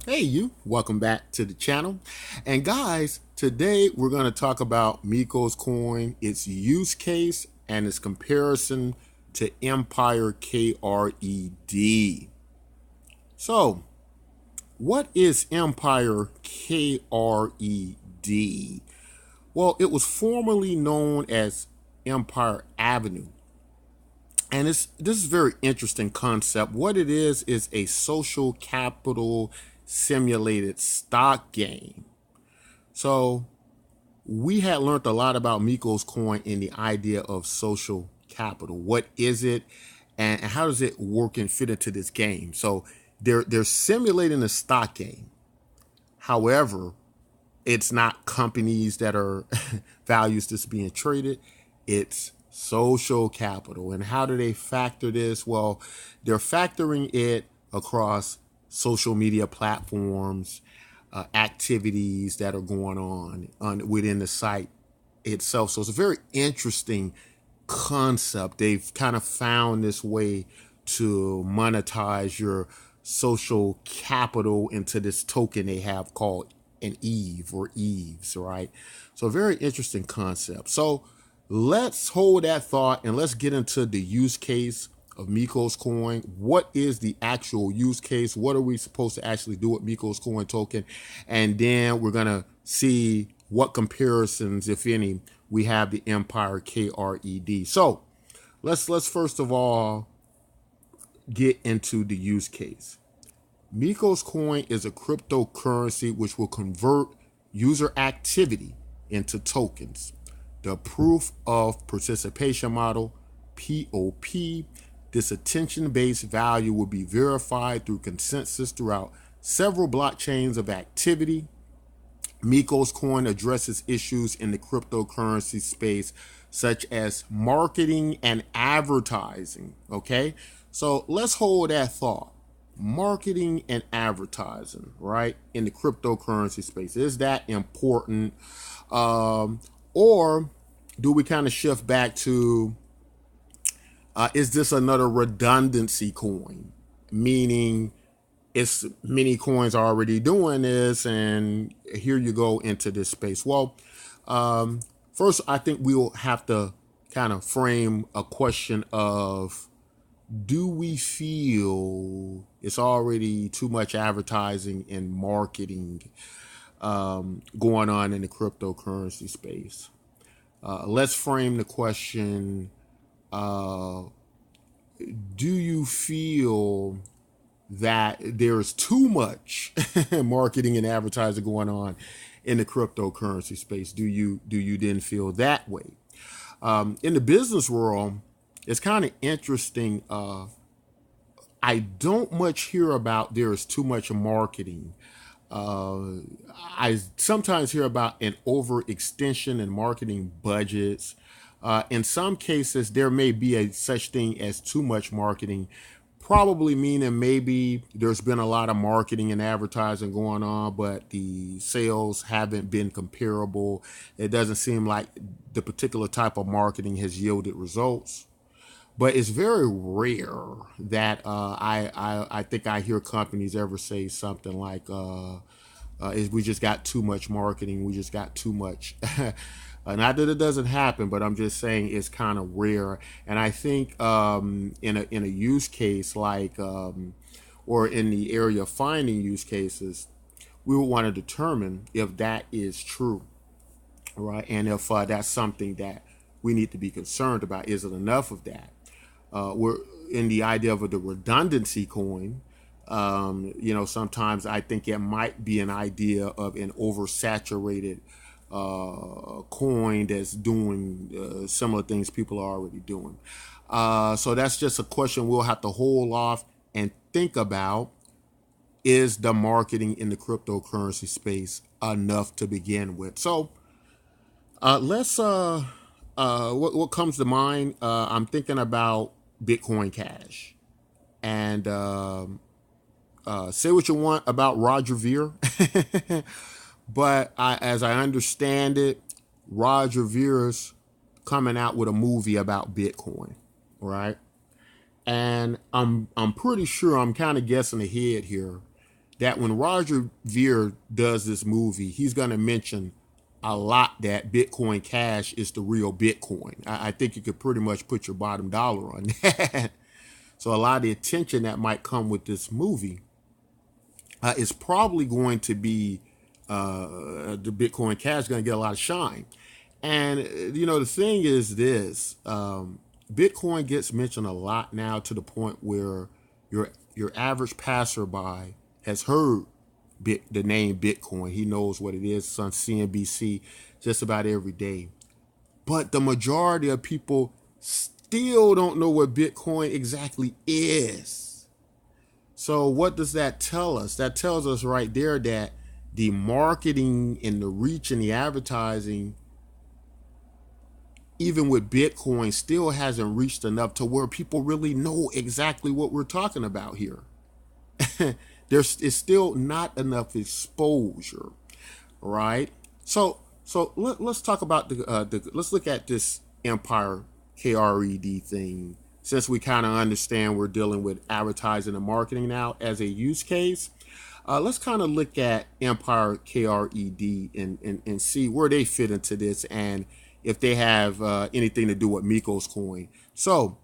Hey, you, welcome back to the channel. And guys, today we're going to talk about Mykos coin, its use case, and its comparison to Empire KRED. So, what is Empire KRED? Well, it was formerly known as Empire Avenue. And this is a very interesting concept. What it is a social capital simulated stock game. So we had learned a lot about Mykos coin in the idea of social capital. What is it, and how does it work and fit into this game? So they're simulating a stock game. However, it's not companies that are values that's being traded. It's social capital. And how do they factor this? Well, they're factoring it across social media platforms, activities that are going on within the site itself. So it's a very interesting concept. They've kind of found this way to monetize your social capital into this token they have called an Eve or Eves, right? So a very interesting concept. So let's hold that thought and let's get into the use case of Mykos coin. What is the actual use case? What are we supposed to actually do with Mykos coin token? And then we're going to see what comparisons, if any, we have the Empire KRED. So let's first of all get into the use case. Mykos coin is a cryptocurrency which will convert user activity into tokens. The proof of participation model, POP, this attention-based value will be verified through consensus throughout several blockchains of activity. Mykos coin addresses issues in the cryptocurrency space such as marketing and advertising. Okay, so let's hold that thought. Marketing and advertising, right, in the cryptocurrency space, is that important? Or do we kind of shift back to is this another redundancy coin? Meaning it's many coins are already doing this, and here you go into this space. Well, first, I think we'll have to kind of frame a question of, do we feel it's already too much advertising and marketing going on in the cryptocurrency space? Let's frame the question, uh, do you feel that there's too much marketing and advertising going on in the cryptocurrency space? Do you then feel that way? In the business world, it's kind of interesting. I don't much hear about there is too much marketing. Uh, I sometimes hear about an overextension in marketing budgets. In some cases, there may be a such thing as too much marketing, probably meaning maybe there's been a lot of marketing and advertising going on, but the sales haven't been comparable. It doesn't seem like the particular type of marketing has yielded results. But it's very rare that I think I hear companies ever say something like, we just got too much marketing, we just got too much. Not that it doesn't happen, but I'm just saying it's kind of rare. And I think in a use case like or in the area of finding use cases, we would want to determine if that is true, right? And if that's something that we need to be concerned about. Is it enough of that? We're in the idea of the redundancy coin. Sometimes I think it might be an idea of an oversaturated coin that's doing similar things people are already doing. So that's just a question we'll have to hold off and think about. Is the marketing in the cryptocurrency space enough to begin with? So let's what comes to mind. I'm thinking about Bitcoin Cash, and say what you want about Roger Ver, but as I understand it, Roger Ver's coming out with a movie about Bitcoin, right? And I'm pretty sure, I'm kind of guessing ahead here, that when Roger Ver does this movie, he's going to mention a lot that Bitcoin Cash is the real Bitcoin. I think you could pretty much put your bottom dollar on that. So a lot of the attention that might come with this movie is probably going to be the Bitcoin Cash going to get a lot of shine. And the thing is this: Bitcoin gets mentioned a lot now to the point where your average passerby has heard the name Bitcoin. He knows what it is. It's on CNBC just about every day. But the majority of people still don't know what Bitcoin exactly is. So what does that tell us? That tells us right there that the marketing and the reach and the advertising, even with Bitcoin, still hasn't reached enough to where people really know exactly what we're talking about here. It's still not enough exposure, right? So let's talk about let's look at this Empire Kred thing, since we kind of understand we're dealing with advertising and marketing now as a use case. Let's kind of look at Empire Kred and see where they fit into this, and if they have anything to do with Mykos coin. So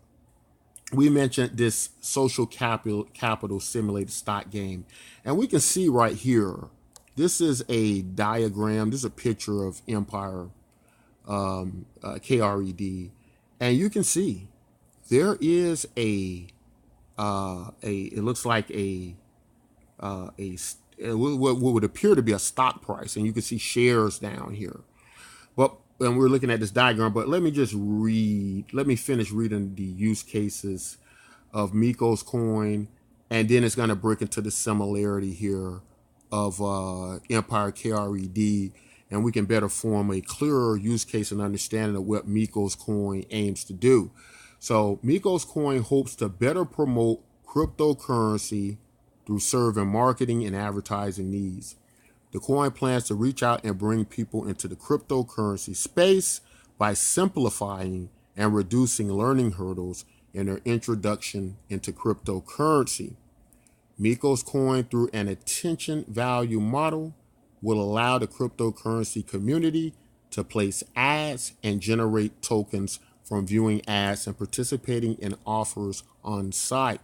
we mentioned this social capital simulated stock game, and we can see right here, this is a diagram. This is a picture of Empire Kred, and you can see there is it looks like what would appear to be a stock price, and you can see shares down here. But and we're looking at this diagram, but let me finish reading the use cases of Mykos coin, and then it's going to break into the similarity here of Empire Kred, and we can better form a clearer use case and understanding of what Mykos coin aims to do. So Mykos coin hopes to better promote cryptocurrency through serving marketing and advertising needs. The coin plans to reach out and bring people into the cryptocurrency space by simplifying and reducing learning hurdles in their introduction into cryptocurrency. Mykos coin, through an attention value model, will allow the cryptocurrency community to place ads and generate tokens from viewing ads and participating in offers on site.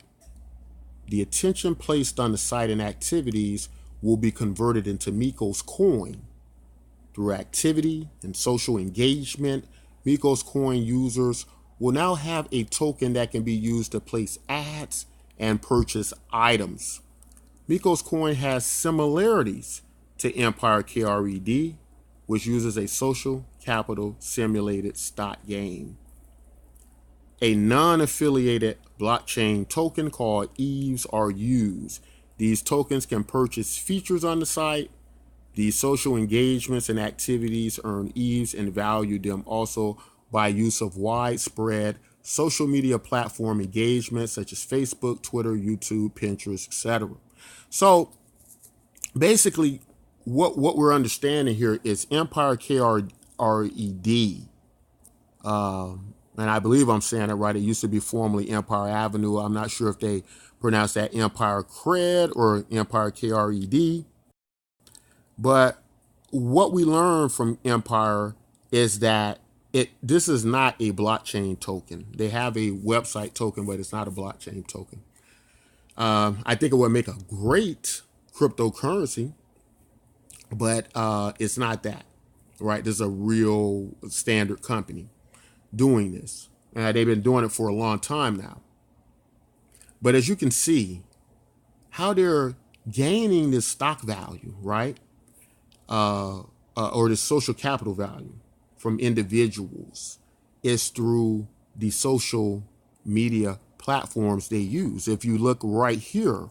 The attention placed on the site and activities will be converted into Mykos coin. Through activity and social engagement, Mykos coin users will now have a token that can be used to place ads and purchase items. Mykos coin has similarities to Empire Kred, which uses a social capital simulated stock game. A non-affiliated blockchain token called EVEs are used. These tokens can purchase features on the site. These social engagements and activities earn EVEs and value them also by use of widespread social media platform engagement such as Facebook, Twitter, YouTube, Pinterest, etc. So basically what we're understanding here is Empire Kred, and I believe I'm saying it right. It used to be formerly Empire Avenue. I'm not sure if they pronounce that Empire Kred or Empire Kred. But what we learned from Empire is that this is not a blockchain token. They have a website token, but it's not a blockchain token. I think it would make a great cryptocurrency, but it's not that, right? This is a real standard company doing this. They've been doing it for a long time now. But as you can see, how they're gaining this stock value, right? Or the social capital value from individuals is through the social media platforms they use. If you look right here,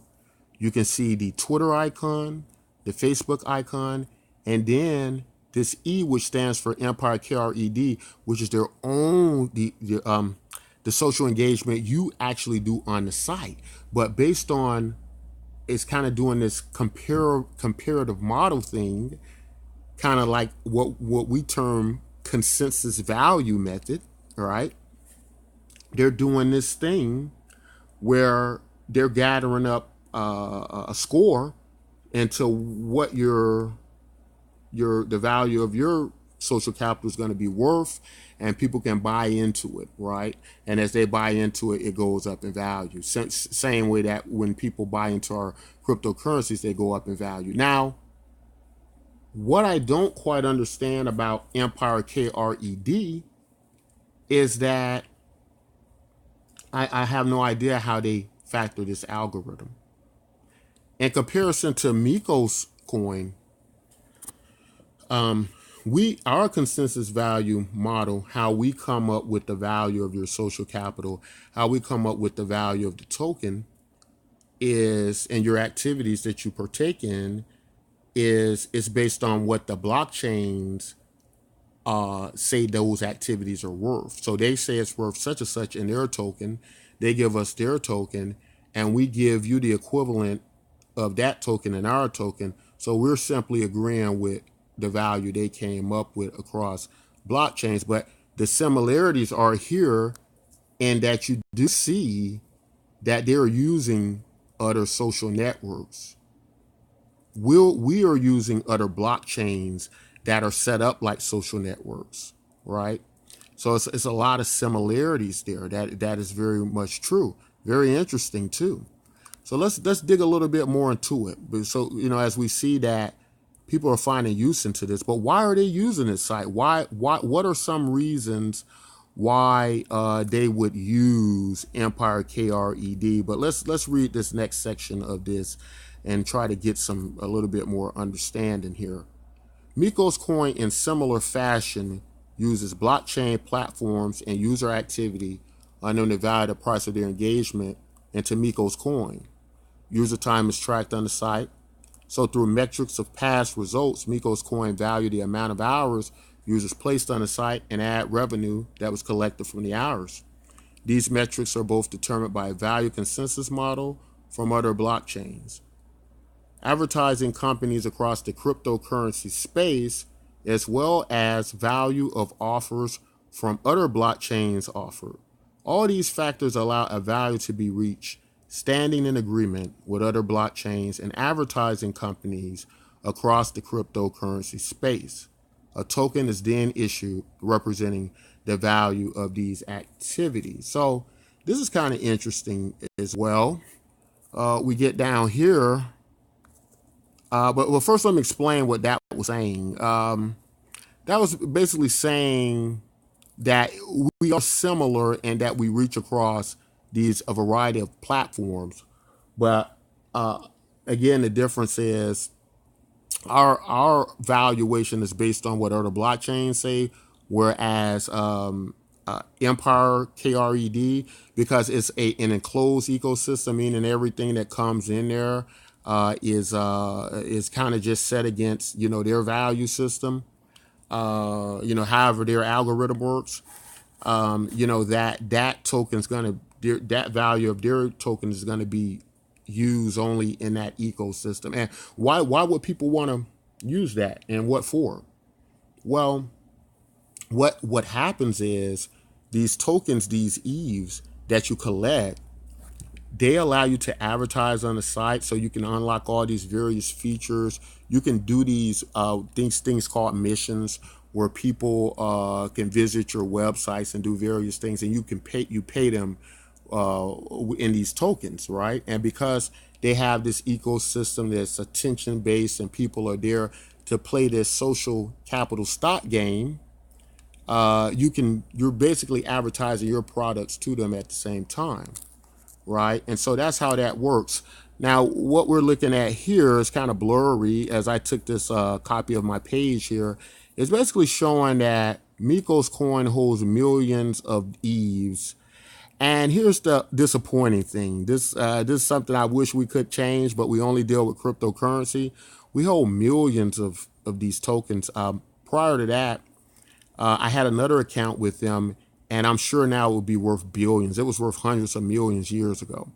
you can see the Twitter icon, the Facebook icon, and then this E, which stands for Empire Kred, which is their own the social engagement you actually do on the site. But based on, it's kind of doing this comparative model thing, kind of like what we term consensus value method, right? They're doing this thing where they're gathering up a score into what the value of your social capital is going to be worth, and people can buy into it, right? And as they buy into it, it goes up in value. Same way that when people buy into our cryptocurrencies, they go up in value. Now, what I don't quite understand about Empire KRED is that I have no idea how they factor this algorithm. In comparison to Mykos coin, our consensus value model, how we come up with the value of your social capital, how we come up with the value of the token is, and your activities that you partake in is based on what the blockchains say those activities are worth. So they say it's worth such and such in their token. They give us their token, and we give you the equivalent of that token in our token. So we're simply agreeing with the value they came up with across blockchains. But the similarities are here in that you do see that they're using other social networks. We are using other blockchains that are set up like social networks, right? So it's a lot of similarities there. That is very much true. Very interesting too. So let's dig a little bit more into it. So as we see that people are finding use into this, but why are they using this site? Why? What are some reasons why they would use Empire KRED? But let's read this next section of this and try to get a little bit more understanding here. Mykos coin, in similar fashion, uses blockchain platforms and user activity unknown to value the price of their engagement into Mykos coin. User time is tracked on the site. So through metrics of past results, Mykos coin value the amount of hours users placed on the site and add revenue that was collected from the hours. These metrics are both determined by a value consensus model from other blockchains. Advertising companies across the cryptocurrency space, as well as value of offers from other blockchains offered. All these factors allow a value to be reached, standing in agreement with other blockchains and advertising companies across the cryptocurrency space. A token is then issued representing the value of these activities. So this is kind of interesting as well. We get down here. But first, let me explain what that was saying. That was basically saying that we are similar and that we reach across a variety of platforms. But again, the difference is our valuation is based on what other blockchains say, whereas Empire KRED, because it's an enclosed ecosystem, meaning everything that comes in there is kind of just set against their value system. However their algorithm works. That token's gonna that value of their token is gonna be used only in that ecosystem. And why would people want to use that, and what for? Well, what happens is these tokens, these EVEs that you collect, they allow you to advertise on the site, so you can unlock all these various features. You can do these things called missions, where people can visit your websites and do various things, and you pay them in these tokens, right? And because they have this ecosystem that's attention based, and people are there to play this social capital stock game, you're basically advertising your products to them at the same time, right? And so that's how that works. Now, what we're looking at here is kind of blurry, as I took this copy of my page here. It's basically showing that Mykos coin holds millions of EVEs. And here's the disappointing thing. This is something I wish we could change, but we only deal with cryptocurrency. We hold millions of these tokens. Prior to that, I had another account with them, and I'm sure now it would be worth billions. It was worth hundreds of millions years ago.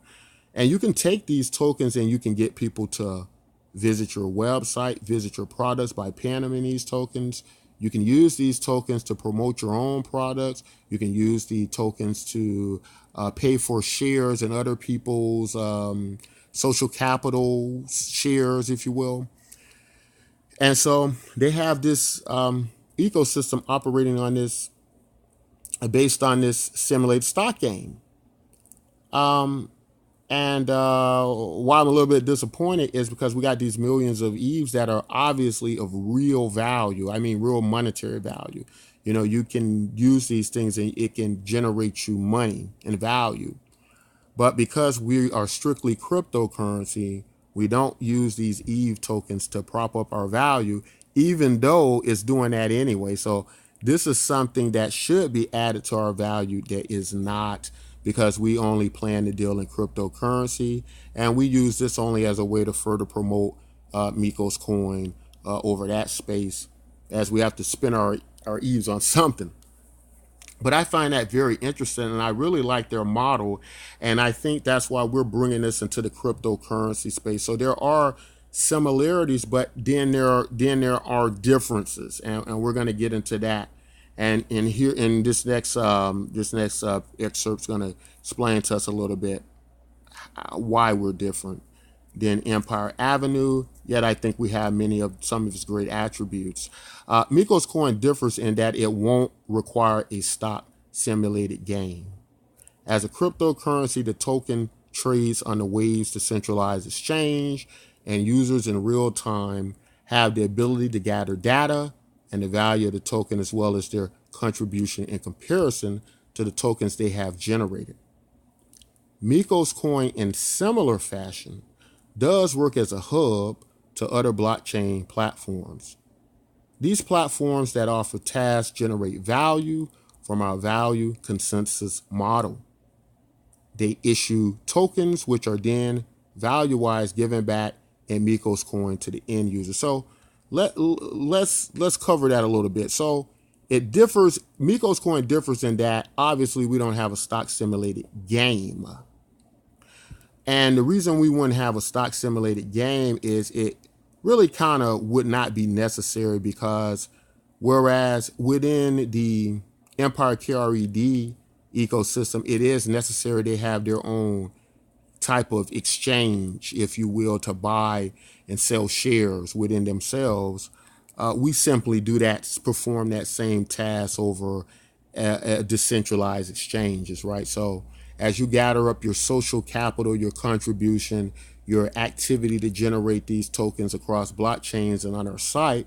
And you can take these tokens and you can get people to visit your website, visit your products by paying them in these tokens. You can use these tokens to promote your own products. You can use the tokens to pay for shares in other people's social capital shares, if you will. And so they have this ecosystem operating on this, based on this simulated stock game. And why I'm a little bit disappointed is because we got these millions of EVEs that are obviously of real value. I mean, real monetary value. You know, you can use these things and it can generate you money and value. But because we are strictly cryptocurrency, we don't use these EVE tokens to prop up our value, even though it's doing that anyway. So this is something that should be added to our value that is not, because we only plan to deal in cryptocurrency. And we use this only as a way to further promote Mykos coin over that space, as we have to spend our EVEs on something. But I find that very interesting, and I really like their model, and I think that's why we're bringing this into the cryptocurrency space. So there are similarities, but then there are differences, and we're going to get into that. And in here in this next excerpt is going to explain to us a little bit why we're different than Empire Avenue, yet I think we have some of its great attributes. Mykos coin differs in that it won't require a stock simulated game. As a cryptocurrency, the token trades on the Waves decentralized exchange, and users in real time have the ability to gather data and the value of the token, as well as their contribution in comparison to the tokens they have generated. Mykos coin, in similar fashion, does work as a hub to other blockchain platforms. These platforms that offer tasks generate value from our value consensus model. They issue tokens, which are then value-wise given back in Mykos coin to the end user. So let's cover that a little bit. So it differs. Mykos coin differs in that obviously we don't have a stock simulated game. And the reason we wouldn't have a stock simulated game is it really kind of would not be necessary, because whereas within the Empire KRED ecosystem, it is necessary they have their own type of exchange, if you will, to buy and sell shares within themselves. We simply do that, perform that same task over decentralized exchanges, right? So as you gather up your social capital, your contribution, your activity to generate these tokens across blockchains and on our site,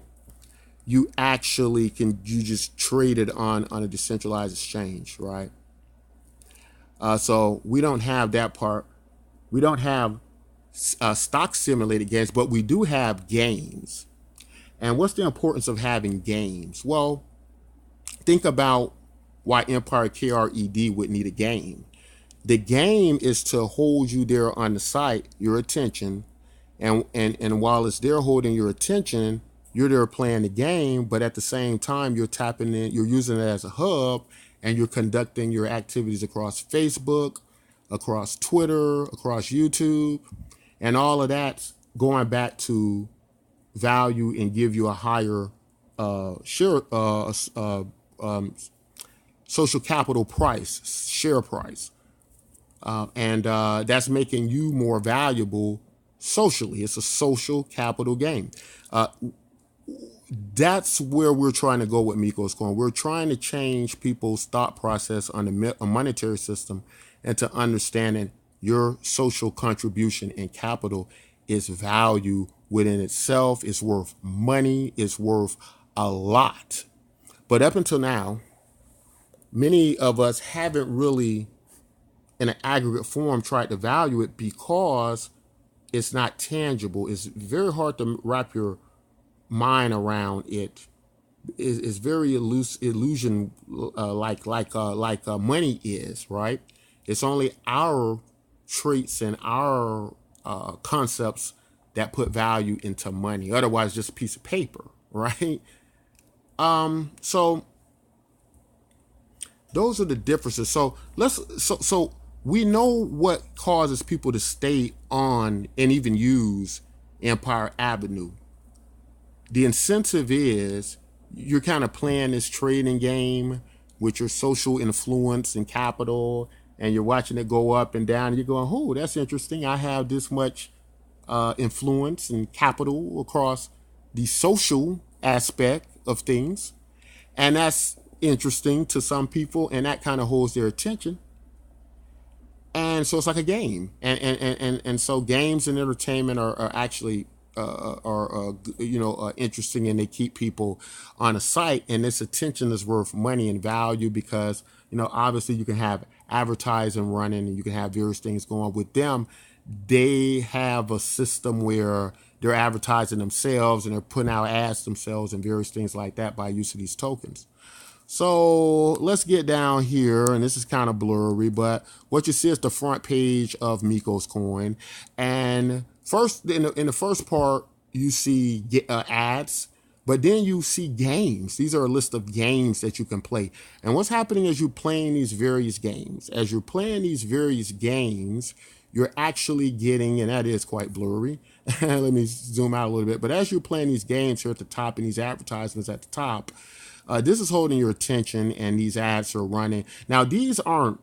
you just trade it on a decentralized exchange, right? So we don't have that part. We don't have stock simulated games, but we do have games. And what's the importance of having games? Well, think about why Empire KRED would need a game. The game is to hold you there on the site, your attention, and while it's there holding your attention, you're there playing the game, but at the same time you're tapping in, you're using it as a hub, and you're conducting your activities across Facebook, across Twitter, across YouTube, and all of that's going back to value and give you a higher social capital price, share price. And that's making you more valuable socially. It's a social capital game. That's where we're trying to go with Mykos coin. We're trying to change people's thought process on a monetary system into understanding your social contribution and capital is value within itself. It's worth money. It's worth a lot. But up until now, many of us haven't really, in an aggregate form, tried to value it because it's not tangible. It's very hard to wrap your mind around it. It's very illusion like money is, right? It's only our traits and our concepts that put value into money. Otherwise, just a piece of paper, right? So those are the differences. So so we know what causes people to stay on and even use Empire Avenue. The incentive is you're kind of playing this trading game with your social influence and capital, and you're watching it go up and down, and you're going, oh, that's interesting. I have this much influence and capital across the social aspect of things. And that's interesting to some people, and that kind of holds their attention. And so it's like a game. And so games and entertainment are actually interesting, and they keep people on a site, and this attention is worth money and value because obviously you can have advertising running and you can have various things going with them. They have a system where they're advertising themselves and they're putting out ads themselves and various things like that by use of these tokens. So let's get down here, and this is kind of blurry, but what you see is the front page of Mykos coin. And first, in the first part, you see ads, but then you see games. These are a list of games that you can play. And what's happening as you're playing these various games? As you're playing these various games, you're actually getting, and that is quite blurry. Let me zoom out a little bit. But as you're playing these games here at the top and these advertisements at the top, this is holding your attention, and these ads are running. Now, these aren't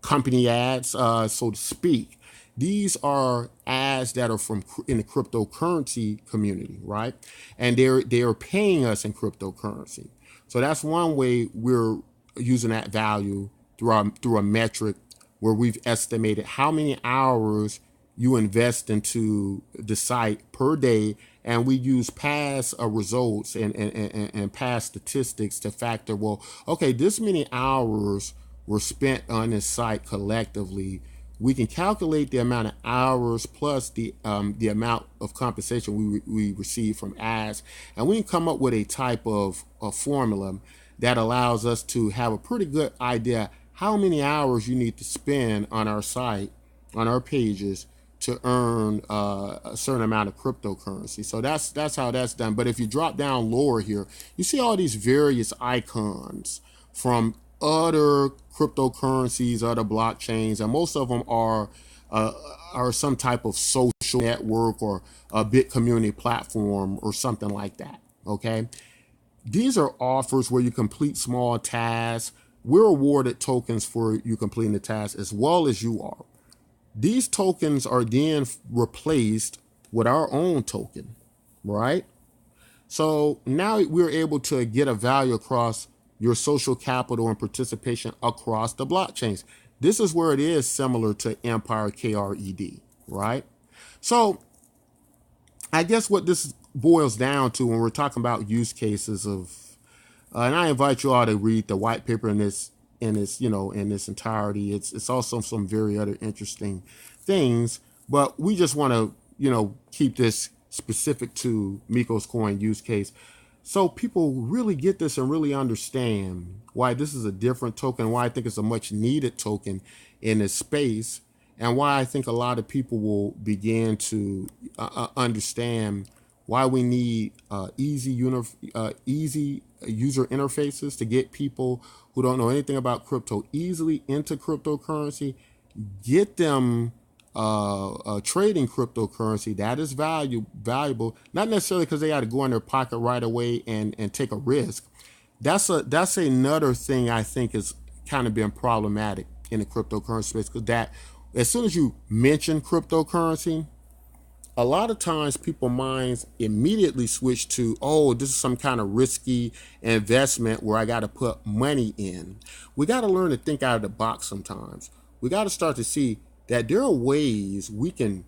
company ads, so to speak. These are ads that are from in the cryptocurrency community, right? And they're paying us in cryptocurrency. So that's one way we're using that value through a metric where we've estimated how many hours you invest into the site per day, and we use past results and past statistics to factor, well, okay, this many hours were spent on this site collectively. We can calculate the amount of hours plus the amount of compensation we receive from ads, and we can come up with a type of a formula that allows us to have a pretty good idea how many hours you need to spend on our site, on our pages, to earn a certain amount of cryptocurrency. So that's how that's done. But if you drop down lower here, you see all these various icons from other cryptocurrencies, other blockchains, and most of them are some type of social network or a big community platform or something like that. Okay, these are offers where you complete small tasks. We're awarded tokens for you completing the task as well as you are. These tokens are then replaced with our own token, right? So now we're able to get a value across your social capital and participation across the blockchains. This is where it is similar to Empire KRED, right? So I guess what this boils down to when we're talking about use cases of, and I invite you all to read the white paper in this in its entirety. It's also some very other interesting things, but we just want to keep this specific to Mykos coin use case, so people really get this and really understand why this is a different token, why I think it's a much needed token in this space, and why I think a lot of people will begin to understand why we need easy user interfaces to get people who don't know anything about crypto easily into cryptocurrency, get them trading cryptocurrency. That is valuable, not necessarily because they got to go in their pocket right away and take a risk. That's another thing I think is kind of been problematic in the cryptocurrency space, because that as soon as you mention cryptocurrency, a lot of times people's minds immediately switch to, oh, this is some kind of risky investment where I got to put money in. We got to learn to think out of the box sometimes. We got to start to see that there are ways we can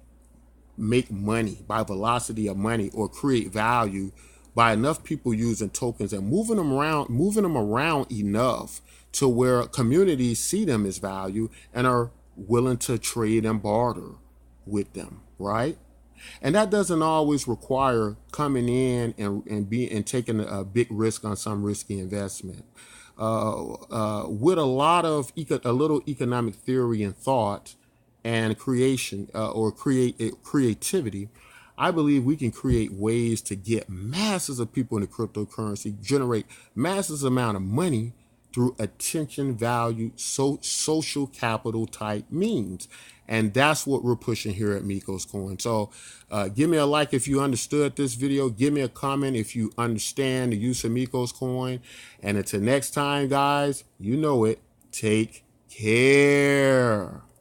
make money by velocity of money or create value by enough people using tokens and moving them around enough to where communities see them as value and are willing to trade and barter with them, right? And that doesn't always require coming in and taking a big risk on some risky investment. With a little economic theory and thought and creation or creativity, I believe we can create ways to get masses of people into cryptocurrency, generate massive amount of money through attention value, social capital type means. And that's what we're pushing here at Mykos Coin. So give me a like if you understood this video. Give me a comment if you understand the use of Mykos Coin. And until next time, guys, you know it. Take care.